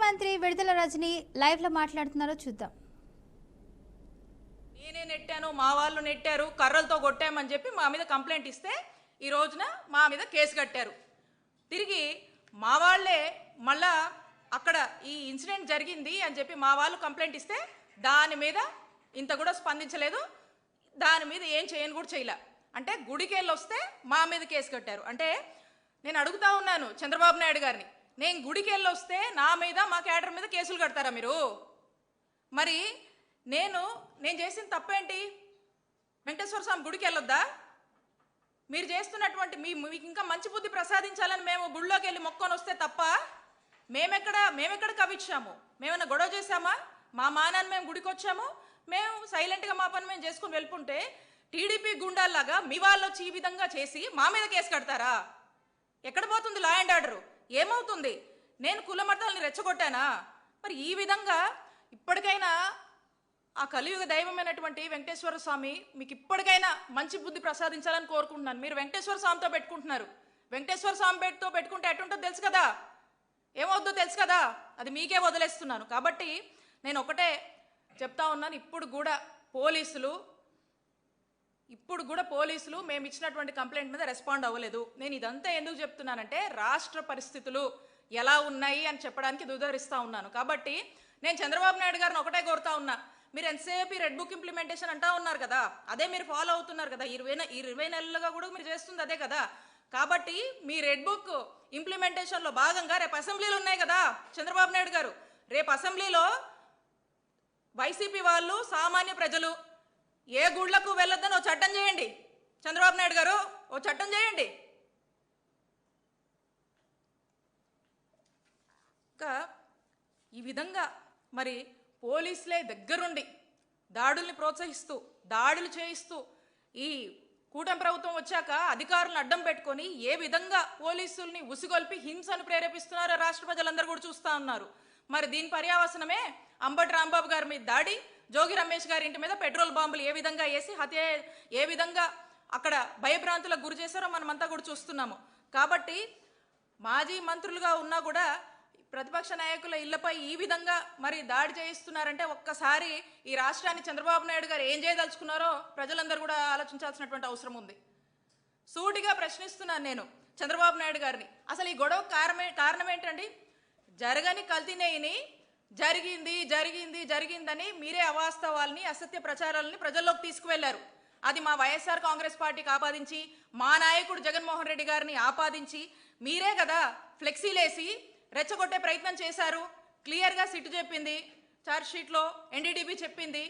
మంత్రి విడుదల రజని లైవ్ లో మాట్లాడుతున్నారో చూద్దాం. నేనే నెట్టాను, మా వాళ్ళు నెట్టారు, కర్రలతో కొట్టామని చెప్పి మా మీద కంప్లైంట్ ఇస్తే ఈ రోజున మా మీద కేసు కట్టారు. తిరిగి మా వాళ్ళే మళ్ళా అక్కడ ఈ ఇన్సిడెంట్ జరిగింది అని చెప్పి మా వాళ్ళు కంప్లైంట్ ఇస్తే దాని మీద ఇంత కూడా స్పందించలేదు, దాని మీద ఏం చేయని కూడా చేయలే. అంటే గుడికి వెళ్ళి వస్తే మా మీద కేసు కట్టారు. అంటే నేను అడుగుతా ఉన్నాను చంద్రబాబు నాయుడు గారిని, నేను గుడికి వెళ్ళి వస్తే నా మీద మా క్యాడర్ మీద కేసులు కడతారా మీరు? మరి నేను చేసిన తప్పేంటి? వెంకటేశ్వర స్వామి గుడికి వెళ్ళొద్దా? మీరు చేస్తున్నటువంటి మీకు ఇంకా మంచి బుద్ధి ప్రసాదించాలని మేము గుళ్ళోకి వెళ్ళి మొక్కొని వస్తే తప్ప మేమెక్కడ కవిచ్చాము? మేమన్నా గొడవ చేశామా? మా మానాన్ని మేము గుడికి వచ్చాము, మేము సైలెంట్గా మా పని మేము చేసుకుని వెళ్ళుకుంటే టీడీపీ గుండాల్లాగా మీ వాళ్ళు వచ్చి ఈ విధంగా చేసి మా మీద కేసు కడతారా? ఎక్కడ పోతుంది లా అండ్ ఆర్డర్? ఏమవుతుంది? నేను కుల మతాలని రెచ్చగొట్టానా? మరి ఈ విధంగా ఇప్పటికైనా ఆ కలియుగ దైవమైనటువంటి వెంకటేశ్వర స్వామి మీకు ఇప్పటికైనా మంచి బుద్ధి ప్రసాదించాలని కోరుకుంటున్నాను. మీరు వెంకటేశ్వర స్వామితో పెట్టుకుంటున్నారు. వెంకటేశ్వర స్వామి పెట్టుకుంటే ఎటుంటుందో తెలుసు కదా, ఏమవుద్దో తెలుసు కదా, అది మీకే వదిలేస్తున్నాను. కాబట్టి నేను ఒకటే చెప్తా ఉన్నాను, ఇప్పుడు కూడా పోలీసులు మేము ఇచ్చినటువంటి కంప్లైంట్ మీద రెస్పాండ్ అవ్వలేదు. నేను ఇదంతా ఎందుకు చెప్తున్నానంటే రాష్ట్ర పరిస్థితులు ఎలా ఉన్నాయి అని చెప్పడానికి దుదరిస్తూ ఉన్నాను. కాబట్టి నేను చంద్రబాబు నాయుడు గారిని ఒకటే కోరుతా ఉన్నా, మీరు ఎంతసేపు రెడ్ బుక్ ఇంప్లిమెంటేషన్ అంటా ఉన్నారు కదా, అదే మీరు ఫాలో అవుతున్నారు కదా, 20 నెలలుగా కూడా మీరు చేస్తుంది అదే కదా. కాబట్టి మీ రెడ్ బుక్ ఇంప్లిమెంటేషన్లో భాగంగా రేపు అసెంబ్లీలు ఉన్నాయి కదా చంద్రబాబు నాయుడు గారు, రేపు అసెంబ్లీలో వైసీపీ వాళ్ళు సామాన్య ప్రజలు ఏ గుళ్లకు వెళ్ళొద్దని ఓ చట్టం చేయండి. చంద్రబాబు నాయుడు గారు ఓ చట్టం చేయండి. ఇంకా ఈ విధంగా మరి పోలీసులే దగ్గరుండి దాడుల్ని ప్రోత్సహిస్తూ దాడులు చేయిస్తూ ఈ కూటమి ప్రభుత్వం వచ్చాక అధికారులను అడ్డం పెట్టుకొని ఏ విధంగా పోలీసుల్ని ఉసిగొల్పి హింసను ప్రేరేపిస్తున్నారో రాష్ట్ర ప్రజలందరూ కూడా చూస్తూ ఉన్నారు. మరి దీని పర్యావసనమే అంబటి రాంబాబు గారి మీద దాడి, జోగి రమేష్ గారి ఇంటి మీద పెట్రోల్ బాంబులు ఏ విధంగా వేసి ఏ విధంగా అక్కడ భయభ్రాంతులకు గురి చేశారో మనమంతా కూడా చూస్తున్నాము. కాబట్టి మాజీ మంత్రులుగా ఉన్నా కూడా ప్రతిపక్ష నాయకుల ఇళ్లపై ఈ విధంగా మరి దాడి చేయిస్తున్నారంటే ఒక్కసారి ఈ రాష్ట్రాన్ని చంద్రబాబు నాయుడు గారు ఏం చేయదలుచుకున్నారో ప్రజలందరూ కూడా ఆలోచించాల్సినటువంటి అవసరం ఉంది. సూటిగా ప్రశ్నిస్తున్నాను నేను చంద్రబాబు నాయుడు గారిని, అసలు ఈ గొడవ కారణం ఏంటండి? జరగని కల్తీనేయిని జరిగిందని మీరే అవాస్తవాల్ని అసత్య ప్రచారాలని ప్రజల్లోకి తీసుకువెళ్లారు. అది మా వైఎస్ఆర్ కాంగ్రెస్ పార్టీకి ఆపాదించి మా నాయకుడు జగన్మోహన్ రెడ్డి గారిని ఆపాదించి మీరే కదా ఫ్లెక్సీలేసి రెచ్చగొట్టే ప్రయత్నం చేశారు. క్లియర్గా సిట్ చెప్పింది, ఛార్జ్ షీట్లో ఎన్డీడీబీ చెప్పింది,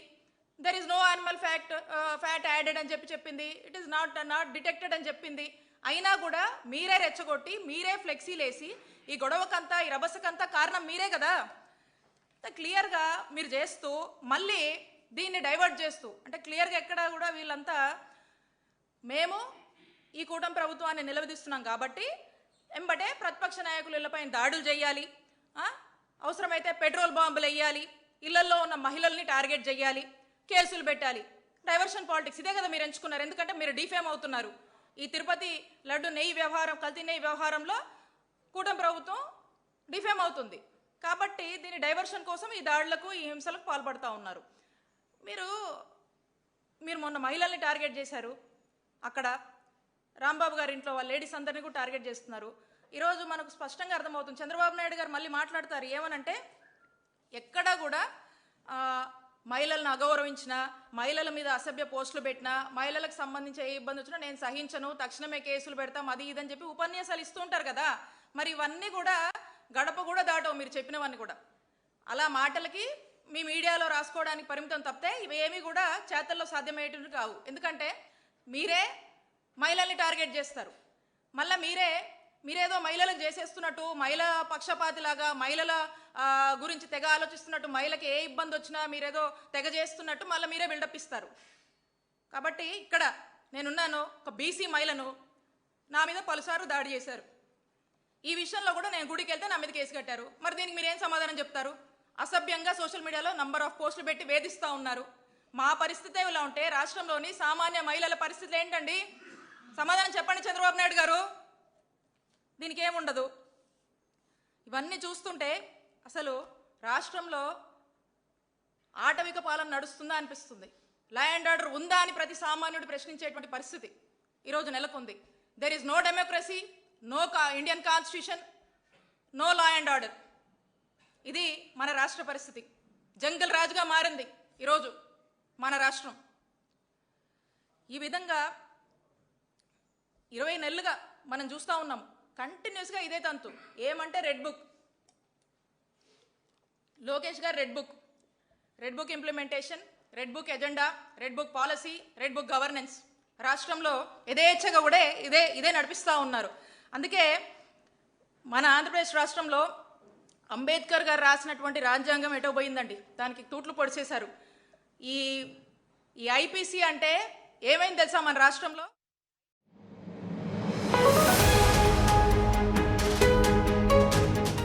there is no animal fat added అని చెప్పింది, ఇట్ ఈస్ నాట్ డిటెక్టెడ్ అని చెప్పింది. అయినా కూడా మీరే రెచ్చగొట్టి మీరే ఫ్లెక్సీలేసి ఈ గొడవకంతా ఈ రభసకంతా కారణం మీరే కదా. క్లియర్గా మీరు చేస్తూ మళ్ళీ దీన్ని డైవర్ట్ చేస్తూ, అంటే క్లియర్గా ఎక్కడ కూడా వీళ్ళంతా మేము ఈ కూటమి ప్రభుత్వాన్ని నిలదీస్తున్నాం కాబట్టి ఎంబటే ప్రతిపక్ష నాయకుల ఇళ్లపై దాడులు చేయాలి, అవసరమైతే పెట్రోల్ బాంబులు వేయాలి, ఇళ్లల్లో ఉన్న మహిళల్ని టార్గెట్ చేయాలి, కేసులు పెట్టాలి. డైవర్షన్ పాలిటిక్స్ ఇదే కదా మీరు ఎంచుకున్నారు. ఎందుకంటే మీరు డిఫేమ్ అవుతున్నారు. ఈ తిరుపతి లడ్డు నెయ్యి వ్యవహారం, కల్తీ నెయ్యి వ్యవహారంలో కూటమి ప్రభుత్వం డిఫేమ్ అవుతుంది. కాబట్టి దీని డైవర్షన్ కోసం ఈ దాడులకు ఈ హింసలకు పాల్పడుతూ ఉన్నారు. మీరు మొన్న మహిళల్ని టార్గెట్ చేశారు, అక్కడ రాంబాబు గారి ఇంట్లో వాళ్ళ లేడీస్ అందరినీ కూడా టార్గెట్ చేస్తున్నారు. ఈరోజు మనకు స్పష్టంగా అర్థమవుతుంది. చంద్రబాబు నాయుడు గారు మళ్ళీ మాట్లాడతారు ఏమనంటే, ఎక్కడా కూడా మహిళలను అగౌరవించినా, మహిళల మీద అసభ్య పోస్టులు పెట్టినా, మహిళలకు సంబంధించి ఏ ఇబ్బంది వచ్చినా నేను సహించను, తక్షణమే కేసులు పెడతాం, అది ఇదని చెప్పి ఉపన్యాసాలు ఇస్తూ ఉంటారు కదా. మరి ఇవన్నీ కూడా గడప కూడా దాటవు మీరు చెప్పినవన్నీ కూడా. అలా మాటలకి మీ మీడియాలో రాసుకోవడానికి పరిమితం తప్పితే ఇవేమీ కూడా చేతల్లో సాధ్యమయ్యేటివి కావు. ఎందుకంటే మీరే మహిళల్ని టార్గెట్ చేస్తారు, మళ్ళీ మీరేదో మహిళలకు చేసేస్తున్నట్టు, మహిళా పక్షపాతిలాగా మహిళల గురించి తెగ ఆలోచిస్తున్నట్టు, మహిళకి ఏ ఇబ్బంది వచ్చినా మీరేదో తెగ చేస్తున్నట్టు మళ్ళీ మీరే బిల్డప్ ఇస్తారు. కాబట్టి ఇక్కడ నేనున్నాను, ఒక బీసీ మహిళను నా మీద పలుసార్లు దాడి చేశారు. ఈ విషయంలో కూడా నేను గుడికి వెళ్తే నా మీద కేసు కట్టారు. మరి దీనికి మీరేం సమాధానం చెప్తారు? అసభ్యంగా సోషల్ మీడియాలో నంబర్ ఆఫ్ పోస్టులు పెట్టి వేధిస్తూ ఉన్నారు. మా పరిస్థితి ఇలా ఉంటే రాష్ట్రంలోని సామాన్య మహిళల పరిస్థితులు ఏంటండి? సమాధానం చెప్పండి చంద్రబాబు నాయుడు గారు. దీనికి ఏముండదు. ఇవన్నీ చూస్తుంటే అసలు రాష్ట్రంలో ఆటవిక పాలన నడుస్తుందా అనిపిస్తుంది. లా అండ్ ఆర్డర్ ఉందా అని ప్రతి సామాన్యుడు ప్రశ్నించేటువంటి పరిస్థితి ఈరోజు నెలకొంది. There is no democracy, no Indian constitution, no law and order. ఇది మన రాష్ట్ర పరిస్థితి. జంగల్ రాజుగా మారింది ఈరోజు మన రాష్ట్రం. ఈ విధంగా 20 నెలలుగా మనం చూస్తూ ఉన్నాం కంటిన్యూస్గా ఇదే తంతు. ఏమంటే రెడ్ బుక్, లోకేష్ గారు red book implementation, red book agenda, red book policy, red book governance రాష్ట్రంలో యథేచ్ఛగా కూడా ఇదే నడిపిస్తూ ఉన్నారు. అందుకే మన ఆంధ్రప్రదేశ్ రాష్ట్రంలో అంబేద్కర్ గారు రాసినటువంటి రాజ్యాంగం ఎటో పోయిందండి. దానికి తూట్లు పొడిచేశారు. ఈ ఐపీసీ అంటే ఏమైంది తెలుసా మన రాష్ట్రంలో?